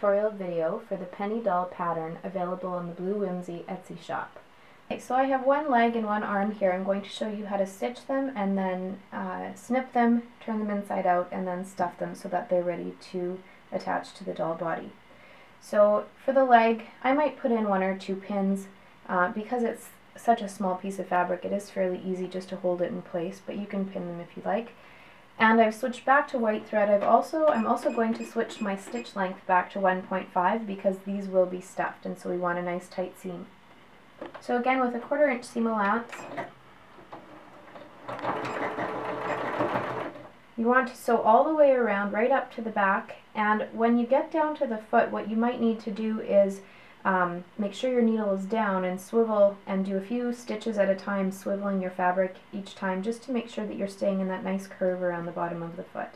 tutorial video for the penny doll pattern available on the Blue Whimsy Etsy shop. Okay, so I have one leg and one arm here. I'm going to show you how to stitch them and then snip them, turn them inside out, and then stuff them so that they're ready to attach to the doll body. So for the leg, I might put in 1 or 2 pins. Because it's such a small piece of fabric, it is fairly easy just to hold it in place, but you can pin them if you like. And I've switched back to white thread. I'm also going to switch my stitch length back to 1.5 because these will be stuffed, and so we want a nice tight seam. So again, with a 1/4 inch seam allowance, you want to sew all the way around right up to the back, and when you get down to the foot, what you might need to do is make sure your needle is down and swivel and do a few stitches at a time, swiveling your fabric each time just to make sure that you're staying in that nice curve around the bottom of the foot.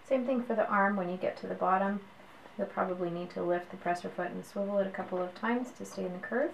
Same thing for the arm. When you get to the bottom, you'll probably need to lift the presser foot and swivel it a couple of times to stay in the curve.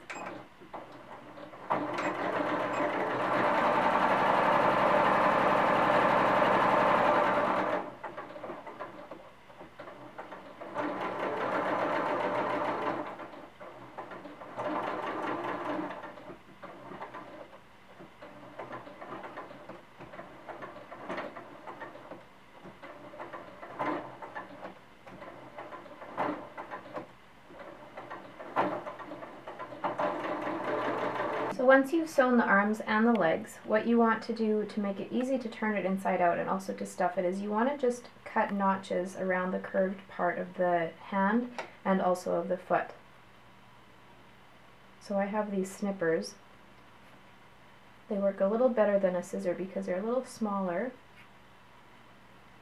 So once you've sewn the arms and the legs, what you want to do to make it easy to turn it inside out and also to stuff it is you want to just cut notches around the curved part of the hand and also of the foot. So I have these snippers. They work a little better than a scissor because they're a little smaller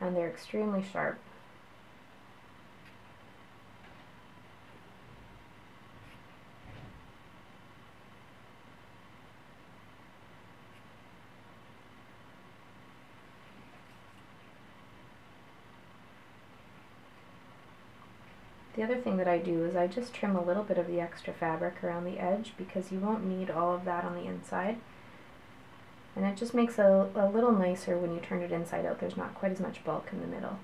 and they're extremely sharp. The other thing that I do is I just trim a little bit of the extra fabric around the edge because you won't need all of that on the inside. And it just makes it a little nicer when you turn it inside out. There's not quite as much bulk in the middle.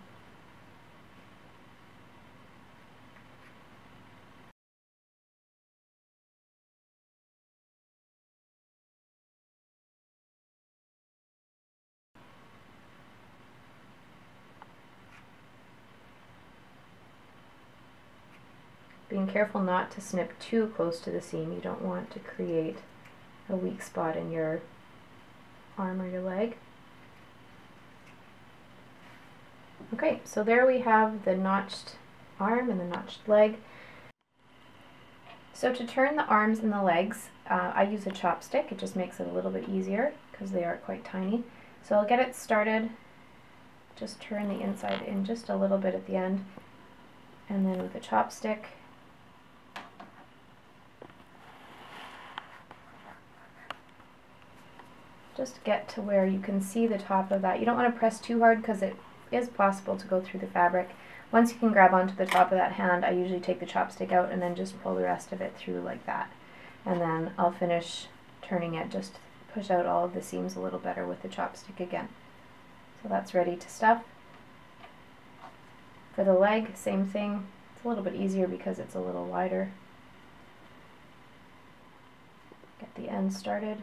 Being careful not to snip too close to the seam. You don't want to create a weak spot in your arm or your leg. Okay, so there we have the notched arm and the notched leg. So to turn the arms and the legs, I use a chopstick. It just makes it a little bit easier because they are quite tiny. So I'll get it started, just turn the inside in just a little bit at the end, and then with a chopstick, just get to where you can see the top of that. You don't want to press too hard because it is possible to go through the fabric. Once you can grab onto the top of that hand, I usually take the chopstick out and then just pull the rest of it through like that. And then I'll finish turning it, just push out all of the seams a little better with the chopstick again. So that's ready to stuff. For the leg, same thing. It's a little bit easier because it's a little wider. Get the end started.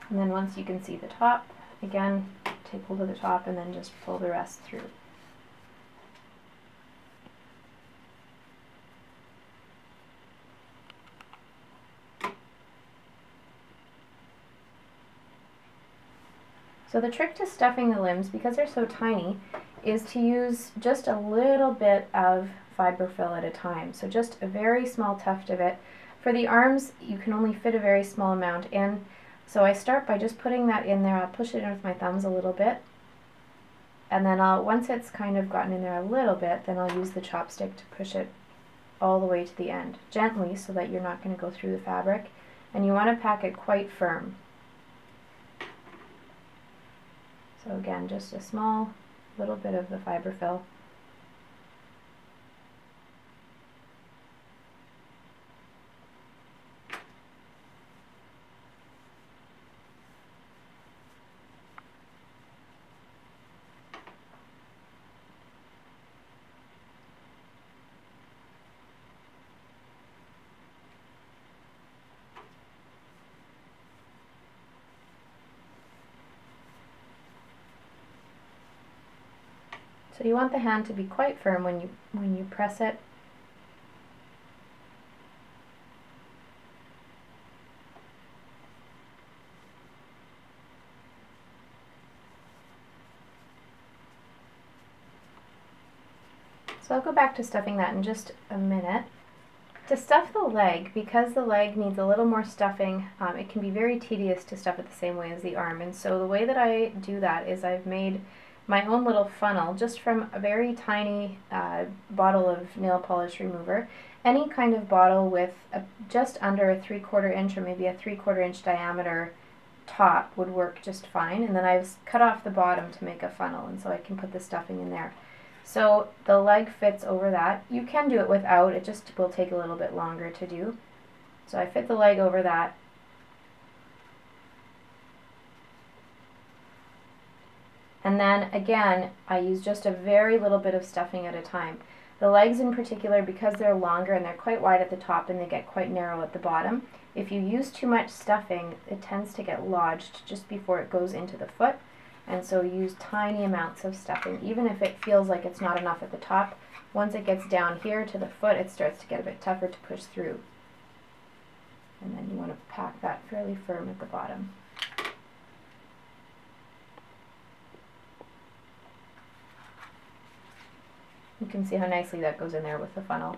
And then once you can see the top, again, take hold of the top and then just pull the rest through. So the trick to stuffing the limbs, because they're so tiny, is to use just a little bit of fiberfill at a time. So just a very small tuft of it. For the arms, you can only fit a very small amount in. So I start by just putting that in there. I'll push it in with my thumbs a little bit. And then once it's kind of gotten in there a little bit, then I'll use the chopstick to push it all the way to the end, gently, so that you're not going to go through the fabric. And you want to pack it quite firm. So again, just a small little bit of the fiberfill. So you want the hand to be quite firm when you press it. So I'll go back to stuffing that in just a minute. To stuff the leg, because the leg needs a little more stuffing, it can be very tedious to stuff it the same way as the arm. And so the way that I do that is I've made my own little funnel just from a very tiny bottle of nail polish remover. Any kind of bottle with just under a 3/4 inch or maybe a 3/4 inch diameter top would work just fine. And then I've cut off the bottom to make a funnel, and so I can put the stuffing in there. So the leg fits over that. You can do it without, it just will take a little bit longer to do. So I fit the leg over that. And then again, I use just a very little bit of stuffing at a time. The legs in particular, because they're longer and they're quite wide at the top and they get quite narrow at the bottom, if you use too much stuffing, it tends to get lodged just before it goes into the foot. And so use tiny amounts of stuffing. Even if it feels like it's not enough at the top, once it gets down here to the foot, it starts to get a bit tougher to push through. And then you want to pack that fairly firm at the bottom. You can see how nicely that goes in there with the funnel.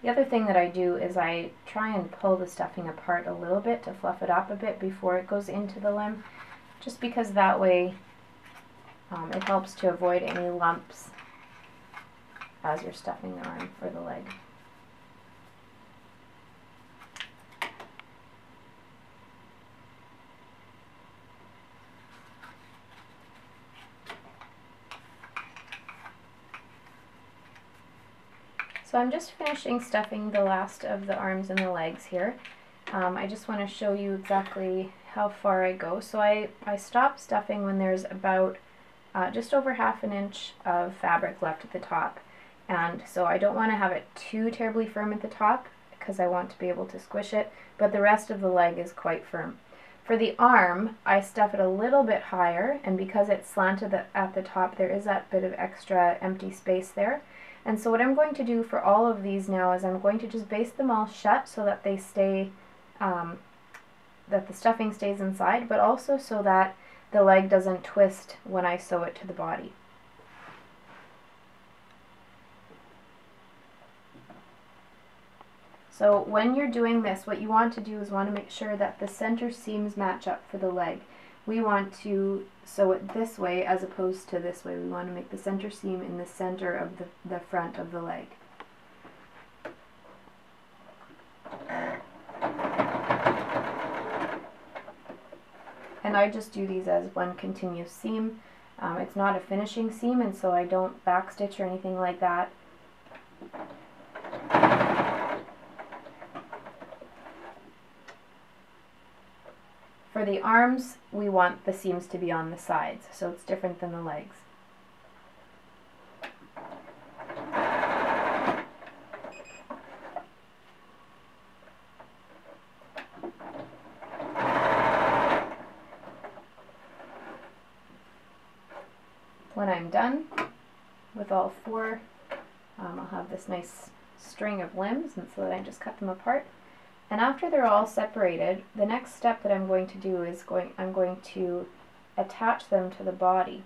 The other thing that I do is I try and pull the stuffing apart a little bit to fluff it up a bit before it goes into the limb, just because that way it helps to avoid any lumps as you're stuffing the arm or the leg. So I'm just finishing stuffing the last of the arms and the legs here. I just want to show you exactly how far I go. So I stop stuffing when there's about just over 1/2 inch of fabric left at the top. And so I don't want to have it too terribly firm at the top because I want to be able to squish it, but the rest of the leg is quite firm. For the arm, I stuff it a little bit higher, and because it's slanted at the top, there is that bit of extra empty space there. And so what I'm going to do for all of these now is I'm going to just baste them all shut so that they stay, that the stuffing stays inside, but also so that the leg doesn't twist when I sew it to the body. So when you're doing this, what you want to do is want to make sure that the center seams match up for the leg. We want to sew it this way as opposed to this way. We want to make the center seam in the center of the front of the leg. And I just do these as one continuous seam. It's not a finishing seam, and so I don't backstitch or anything like that. For the arms, we want the seams to be on the sides, so it's different than the legs. When I'm done with all 4, I'll have this nice string of limbs, and so then I just cut them apart. And after they're all separated, the next step that I'm going to do is I'm going to attach them to the body.